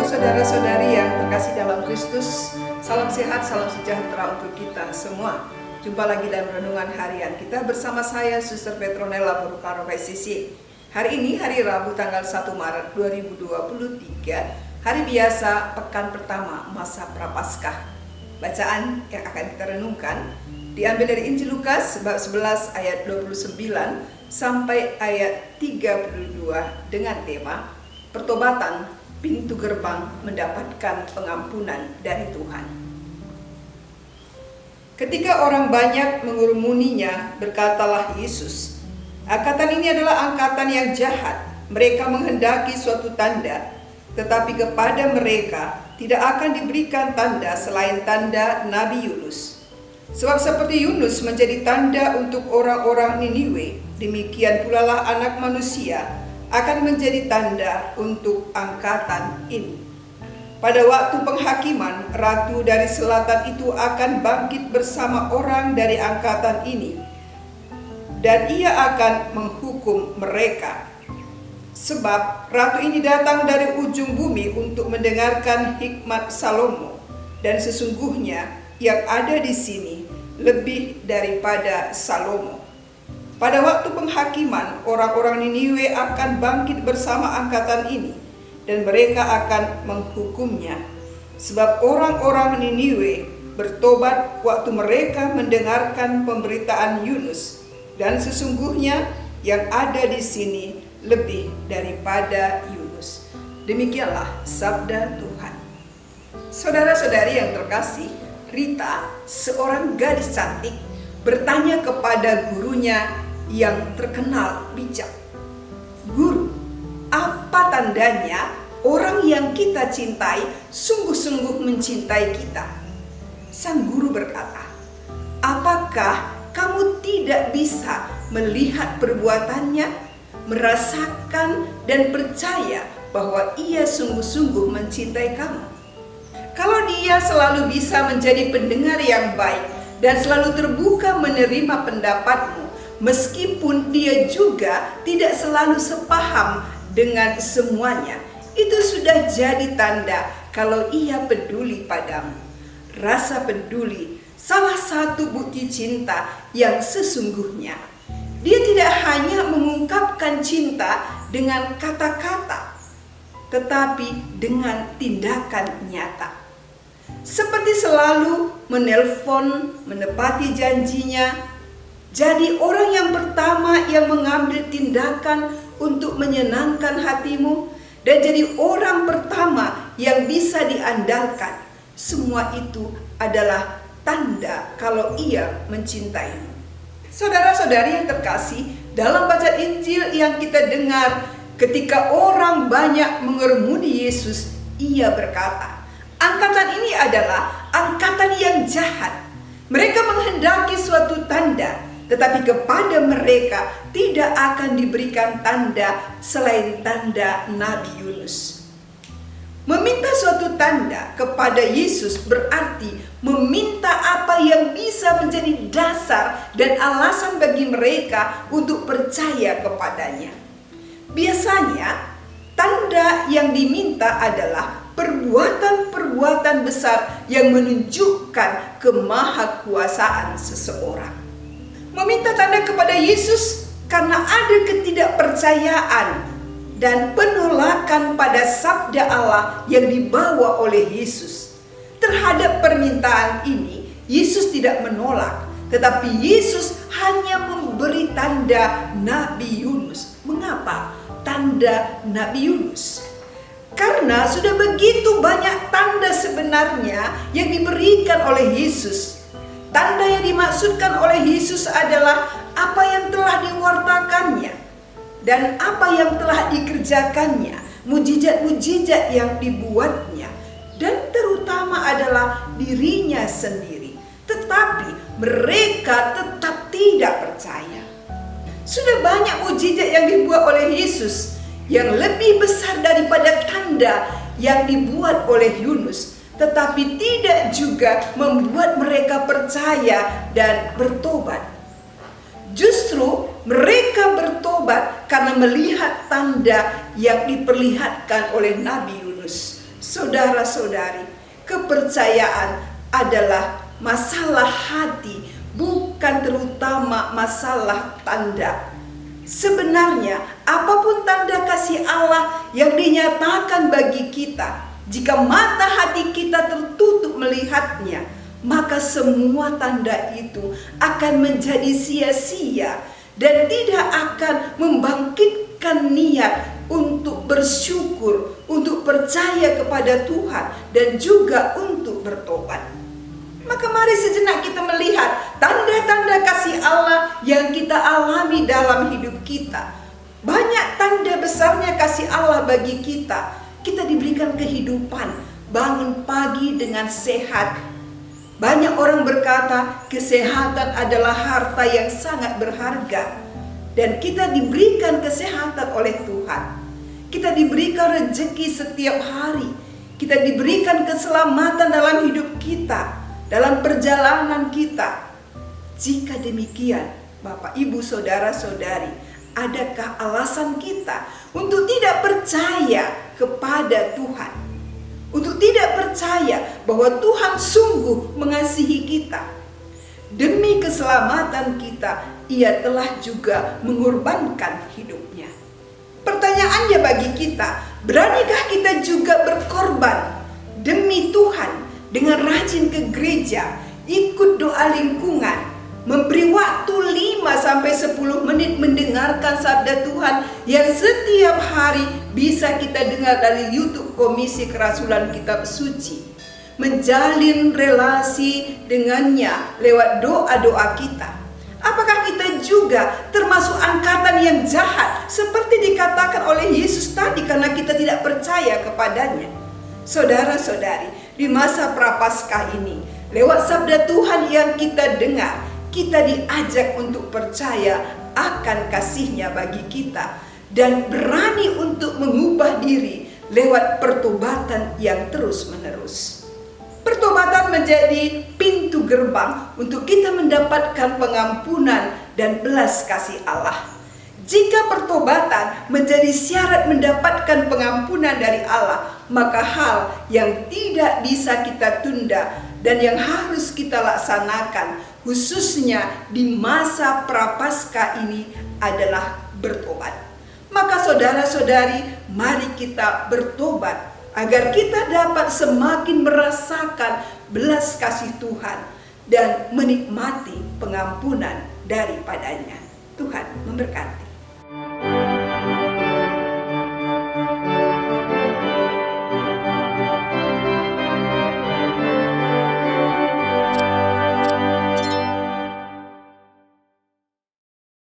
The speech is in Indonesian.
Ibu saudara-saudari yang terkasih dalam Kristus, salam sehat, salam sejahtera untuk kita semua. Jumpa lagi dalam renungan harian kita bersama saya, Suster Petronella Burukaro PCC. Hari ini hari Rabu tanggal 1 Maret 2023, hari biasa pekan pertama masa Prapaskah. Bacaan yang akan kita renungkan diambil dari Injil Lukas bab 11 ayat 29 sampai ayat 32 dengan tema Pertobatan, pintu gerbang mendapatkan pengampunan dari Tuhan. Ketika orang banyak mengerumuninya, berkatalah Yesus, "Angkatan ini adalah angkatan yang jahat. Mereka menghendaki suatu tanda, tetapi kepada mereka tidak akan diberikan tanda selain tanda Nabi Yunus. Sebab seperti Yunus menjadi tanda untuk orang-orang Niniwe, demikian pula lah Anak Manusia akan menjadi tanda untuk angkatan ini. Pada waktu penghakiman, ratu dari selatan itu akan bangkit bersama orang dari angkatan ini, dan ia akan menghukum mereka. Sebab ratu ini datang dari ujung bumi untuk mendengarkan hikmat Salomo, dan sesungguhnya yang ada di sini lebih daripada Salomo. Pada waktu penghakiman, orang-orang Niniwe akan bangkit bersama angkatan ini, dan mereka akan menghukumnya. Sebab orang-orang Niniwe bertobat waktu mereka mendengarkan pemberitaan Yunus, dan sesungguhnya yang ada di sini lebih daripada Yunus." Demikianlah sabda Tuhan. Saudara-saudari yang terkasih, Rita, seorang gadis cantik, bertanya kepada gurunya yang terkenal bijak, "Guru, apa tandanya orang yang kita cintai sungguh-sungguh mencintai kita?" Sang guru berkata, "Apakah kamu tidak bisa melihat perbuatannya, merasakan dan percaya bahwa ia sungguh-sungguh mencintai kamu? Kalau dia selalu bisa menjadi pendengar yang baik dan selalu terbuka menerima pendapatmu, meskipun dia juga tidak selalu sepaham dengan semuanya, itu sudah jadi tanda kalau ia peduli padamu. Rasa peduli salah satu bukti cinta yang sesungguhnya. Dia tidak hanya mengungkapkan cinta dengan kata-kata, tetapi dengan tindakan nyata. Seperti selalu menelpon, menepati janjinya. Jadi orang yang pertama yang mengambil tindakan untuk menyenangkan hatimu, dan jadi orang pertama yang bisa diandalkan. Semua itu adalah tanda kalau ia mencintaimu. Saudara-saudari yang terkasih, dalam bacaan Injil yang kita dengar, ketika orang banyak mengerumuni Yesus, ia berkata, "Angkatan ini adalah angkatan yang jahat. Mereka menghendaki suatu tanda, tetapi kepada mereka tidak akan diberikan tanda selain tanda Nabi Yunus." Meminta suatu tanda kepada Yesus berarti meminta apa yang bisa menjadi dasar dan alasan bagi mereka untuk percaya kepadanya. Biasanya, tanda yang diminta adalah perbuatan-perbuatan besar yang menunjukkan kemahakuasaan seseorang. Meminta tanda kepada Yesus karena ada ketidakpercayaan dan penolakan pada sabda Allah yang dibawa oleh Yesus. Terhadap permintaan ini, Yesus tidak menolak, tetapi Yesus hanya memberi tanda Nabi Yunus. Mengapa tanda Nabi Yunus? Karena sudah begitu banyak tanda sebenarnya yang diberikan oleh Yesus. Tanda yang dimaksudkan oleh Yesus adalah apa yang telah diwartakannya dan apa yang telah dikerjakannya, mujizat-mujizat yang dibuatnya, dan terutama adalah dirinya sendiri. Tetapi mereka tetap tidak percaya. Sudah banyak mujizat yang dibuat oleh Yesus yang lebih besar daripada tanda yang dibuat oleh Yunus, tetapi tidak juga membuat mereka percaya dan bertobat. Justru mereka bertobat karena melihat tanda yang diperlihatkan oleh Nabi Yunus. Saudara-saudari, kepercayaan adalah masalah hati, bukan terutama masalah tanda. Sebenarnya, apapun tanda kasih Allah yang dinyatakan bagi kita, jika mata hati kita tertutup melihatnya, maka semua tanda itu akan menjadi sia-sia dan tidak akan membangkitkan niat untuk bersyukur, untuk percaya kepada Tuhan, dan juga untuk bertobat. Maka mari sejenak kita melihat tanda-tanda kasih Allah yang kita alami dalam hidup kita. Banyak tanda besarnya kasih Allah bagi kita. Kita diberikan kehidupan, bangun pagi dengan sehat. Banyak orang berkata kesehatan adalah harta yang sangat berharga. Dan kita diberikan kesehatan oleh Tuhan. Kita diberikan rezeki setiap hari. Kita diberikan keselamatan dalam hidup kita, dalam perjalanan kita. Jika demikian, Bapak, Ibu, Saudara-saudari, adakah alasan kita untuk tidak percaya kepada Tuhan? Untuk tidak percaya bahwa Tuhan sungguh mengasihi kita. Demi keselamatan kita, Ia telah juga mengorbankan hidupnya. Pertanyaannya bagi kita, beranikah kita juga berkorban demi Tuhan dengan rajin ke gereja, ikut doa lingkungan, memberi waktu 5-10 menit mendengarkan sabda Tuhan yang setiap hari bisa kita dengar dari YouTube Komisi Kerasulan Kitab Suci, menjalin relasi dengannya lewat doa-doa kita. Apakah kita juga termasuk angkatan yang jahat seperti dikatakan oleh Yesus tadi karena kita tidak percaya kepadanya? Saudara-saudari, di masa Prapaskah ini, lewat sabda Tuhan yang kita dengar, kita diajak untuk percaya akan kasih-Nya bagi kita dan berani untuk mengubah diri lewat pertobatan yang terus-menerus. Pertobatan menjadi pintu gerbang untuk kita mendapatkan pengampunan dan belas kasih Allah. Jika pertobatan menjadi syarat mendapatkan pengampunan dari Allah, maka hal yang tidak bisa kita tunda dan yang harus kita laksanakan, khususnya di masa Prapaskah ini, adalah bertobat. Maka saudara-saudari, mari kita bertobat agar kita dapat semakin merasakan belas kasih Tuhan dan menikmati pengampunan daripadanya. Tuhan memberkati.